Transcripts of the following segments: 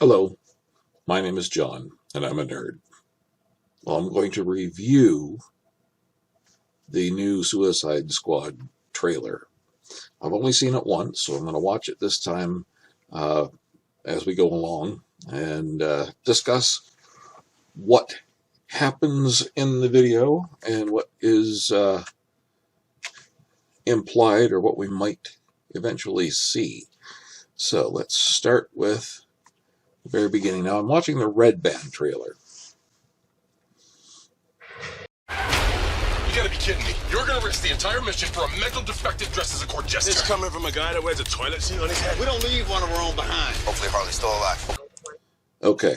Hello, my name is John, and I'm a nerd. Well, I'm going to review the new Suicide Squad trailer. I've only seen it once, so I'm going to watch it this time as we go along and discuss what happens in the video and what is implied or what we might eventually see. So let's start with the very beginning. Now I'm watching the Red Band trailer. You gotta be kidding me. You're gonna risk the entire mission for a mental defective dressed as a court jester. It's coming from a guy that wears a toilet seat on his head. We don't leave one of our own behind. Hopefully Harley's still alive. Okay.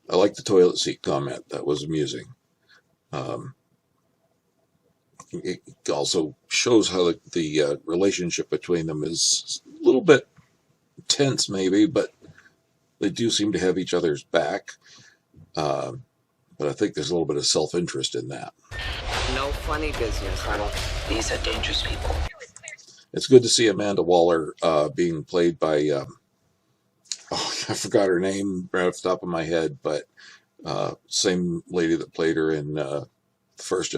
I like the toilet seat comment. That was amusing. It also shows how the relationship between them is a little bit tense, maybe, but they do seem to have each other's back. But I think there's a little bit of self-interest in that. No funny business, Canuck. These are dangerous people. It's good to see Amanda Waller being played by, I forgot her name right off the top of my head, but same lady that played her in the first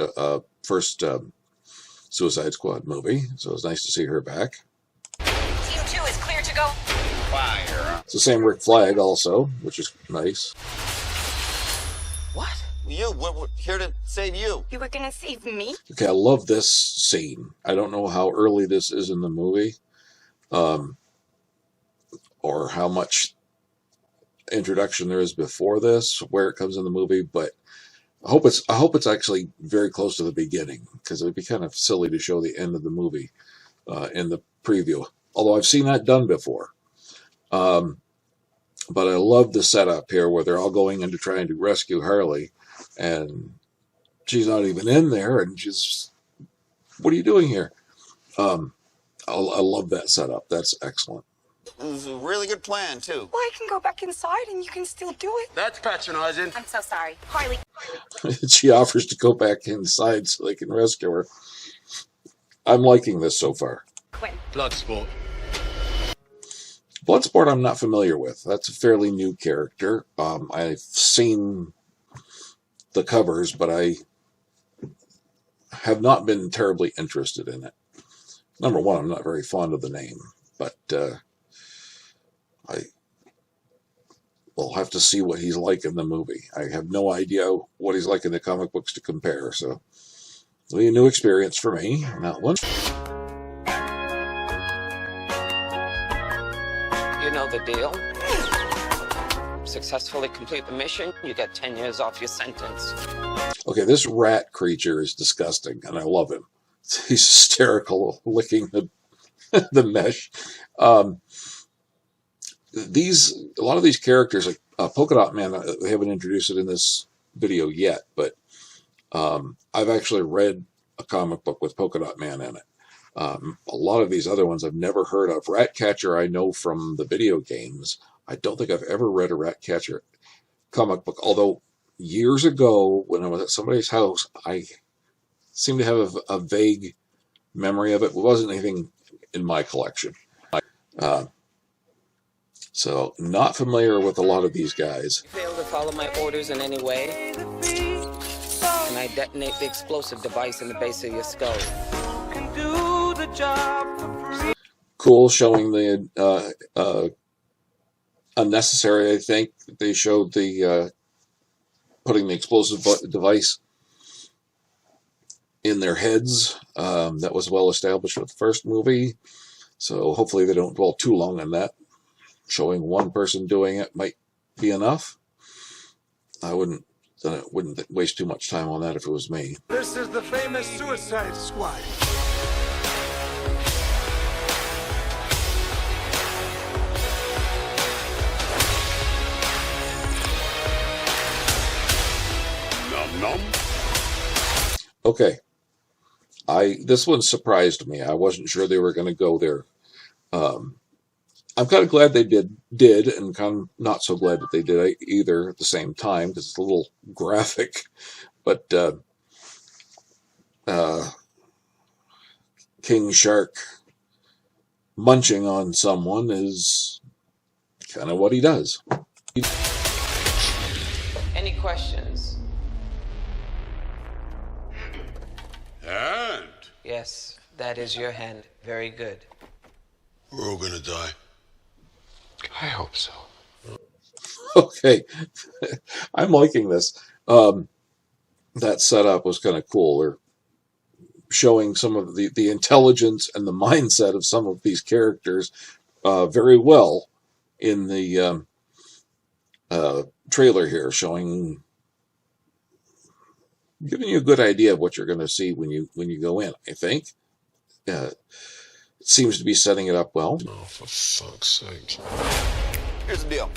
Suicide Squad movie. So it's nice to see her back. Team 2 is clear to go. Fire. It's the same Rick Flag also, which is nice. What? We're here to save you. You were gonna save me? Okay, I love this scene. I don't know how early this is in the movie, or how much introduction there is before this, where it comes in the movie, but I hope it's actually very close to the beginning, because it would be kind of silly to show the end of the movie in the preview. Although I've seen that done before. But I love the setup here where they're all going into trying to rescue Harley, and she's not even in there, and she's, what are you doing here? I love that setup. That's excellent. It was a really good plan, too. Well, I can go back inside and you can still do it. That's patronizing. I'm so sorry. Harley. She offers to go back inside so they can rescue her. I'm liking this so far. Quinn. Bloodsport. Bloodsport I'm not familiar with. That's a fairly new character. I've seen the covers, but I have not been terribly interested in it. Number one, I'm not very fond of the name, but I will have to see what he's like in the movie. I have no idea what he's like in the comic books to compare, so it'll be a new experience for me, that one. You know the deal. Successfully complete the mission, you get 10 years off your sentence. Okay, this rat creature is disgusting, and I love him. He's hysterical, licking the mesh. A lot of these characters, like Polka Dot Man, they haven't introduced it in this video yet, but I've actually read a comic book with Polka Dot Man in it. A lot of these other ones I've never heard of. Ratcatcher I know from the video games. I don't think I've ever read a Ratcatcher comic book, although years ago when I was at somebody's house, I seem to have a vague memory of it. It wasn't anything in my collection. So not familiar with a lot of these guys. You fail to follow my orders in any way, and I detonate the explosive device in the base of your skull. Cool, showing the unnecessary, I think. They showed the putting the explosive device in their heads. That was well established with the first movie, so hopefully they don't dwell too long on that. Showing one person doing it might be enough. I wouldn't waste too much time on that if it was me. This is the famous Suicide Squad. Nom nom. Okay. This one surprised me. I wasn't sure they were going to go there. I'm kind of glad they did, and kind of not so glad that they did either at the same time, because it's a little graphic. But King Shark munching on someone is kind of what he does. Any questions? And Yes, that is your hand. Very good. we're all gonna die. I hope so. Okay, I'm liking this. That setup was kind of cool. They're showing some of the intelligence and the mindset of some of these characters very well in the trailer here, giving you a good idea of what you're going to see when you go in. I think it seems to be setting it up well. Oh, for fuck's sake. Here's the deal.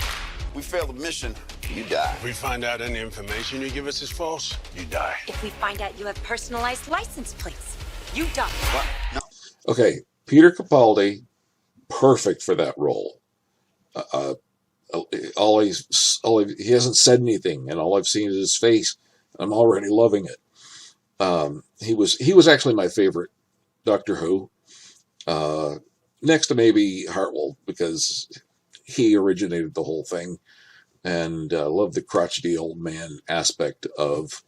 We fail the mission, you die. If we find out any information you give us is false, you die. If we find out you have personalized license plates, you die. What? No. Okay, Peter Capaldi, perfect for that role. He hasn't said anything, and all I've seen is his face. I'm already loving it. He was actually my favorite Doctor Who, next to maybe Hartwell, because he originated the whole thing, and loved the crotchety old man aspect of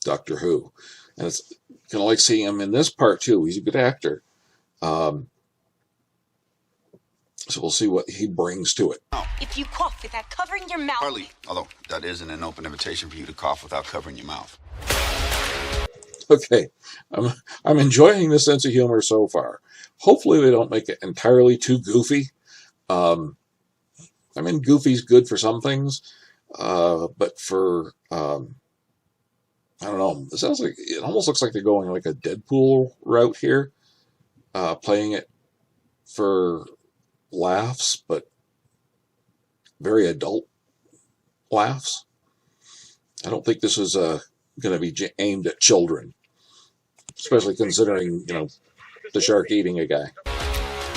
Doctor Who. And it's kind of like seeing him in this part too. He's a good actor. So we'll see what he brings to it. If you cough without covering your mouth. Harley, although that isn't an open invitation for you to cough without covering your mouth. Okay, I'm enjoying the sense of humor so far. Hopefully they don't make it entirely too goofy. I mean, goofy's good for some things, but for I don't know. It almost looks like they're going like a Deadpool route here, playing it for laughs, but very adult laughs. I don't think this is going to be aimed at children, especially considering, the shark eating a guy.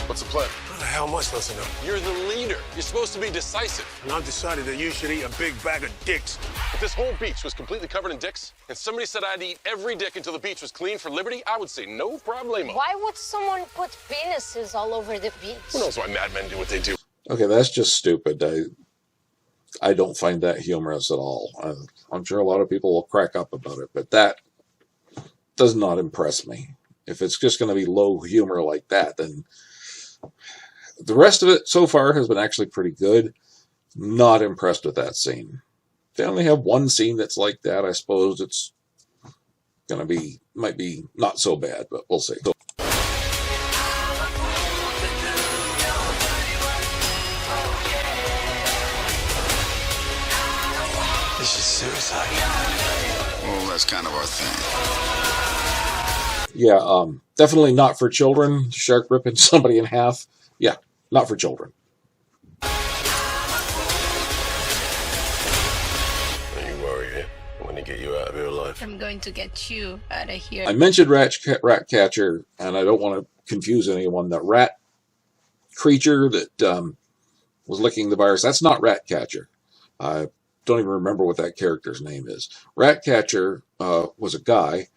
What's the plan? How the hell am I supposed to know? You're the leader. You're supposed to be decisive. And I've decided that you should eat a big bag of dicks. If this whole beach was completely covered in dicks, and somebody said I'd eat every dick until the beach was clean for liberty, I would say no problemo. Why would someone put penises all over the beach? Who knows why madmen do what they do? Okay, that's just stupid. I don't find that humorous at all. I'm sure a lot of people will crack up about it, but that does not impress me. If it's just going to be low humor like that, then the rest of it so far has been actually pretty good. Not impressed with that scene. If they only have one scene that's like that, I suppose it's might be not so bad, but we'll see. This is suicide. Well, that's kind of our thing. Yeah, definitely not for children. Shark ripping somebody in half. Yeah, not for children. Are you worried when they get you out of here alive? I'm going to get you out of here. I mentioned Ratcatcher, and I don't want to confuse anyone. That rat creature that was licking the virus, that's not Ratcatcher. I don't even remember what that character's name is. Ratcatcher was a guy.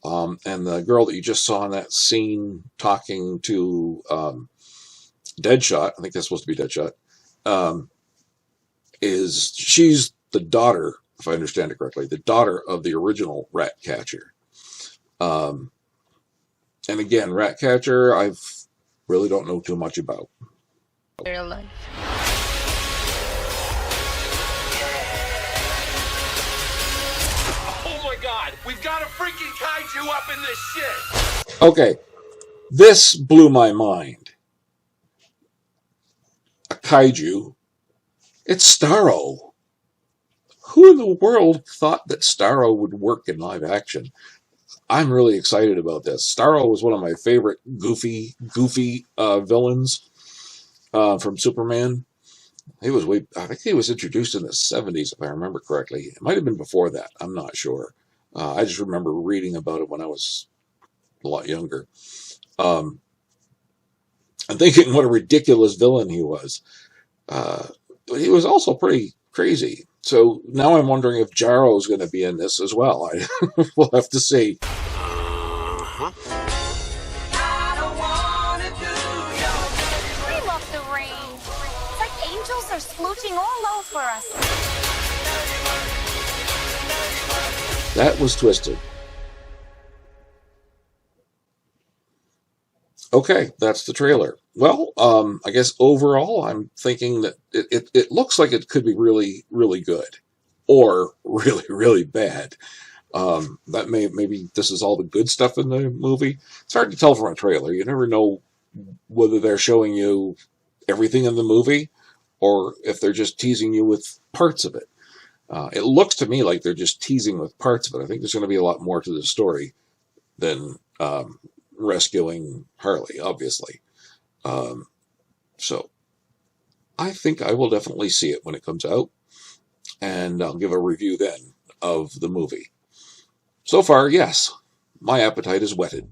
And the girl that you just saw in that scene talking to Deadshot, I think that's supposed to be Deadshot, she's the daughter, if I understand it correctly, the daughter of the original Ratcatcher. And again, Ratcatcher, I really don't know too much about. Your life. God, we've got a freaking kaiju up in this shit! Okay, this blew my mind. A kaiju. It's Starro. Who in the world thought that Starro would work in live action? I'm really excited about this. Starro was one of my favorite goofy villains from Superman. I think he was introduced in the 70s, if I remember correctly. It might have been before that. I'm not sure. I just remember reading about it when I was a lot younger. I'm thinking what a ridiculous villain he was. But he was also pretty crazy. So now I'm wondering if Jarro's going to be in this as well. We'll have to see. Uh-huh. I love the rain. It's like angels are smooching all over us. That was twisted. Okay, that's the trailer. Well, I guess overall, I'm thinking that it looks like it could be really, really good, or really, really bad. That maybe this is all the good stuff in the movie. It's hard to tell from a trailer. You never know whether they're showing you everything in the movie or if they're just teasing you with parts of it. It looks to me like they're just teasing with parts of it. I think there's going to be a lot more to the story than rescuing Harley, obviously. So I think I will definitely see it when it comes out, and I'll give a review then of the movie. So far, yes, my appetite is whetted.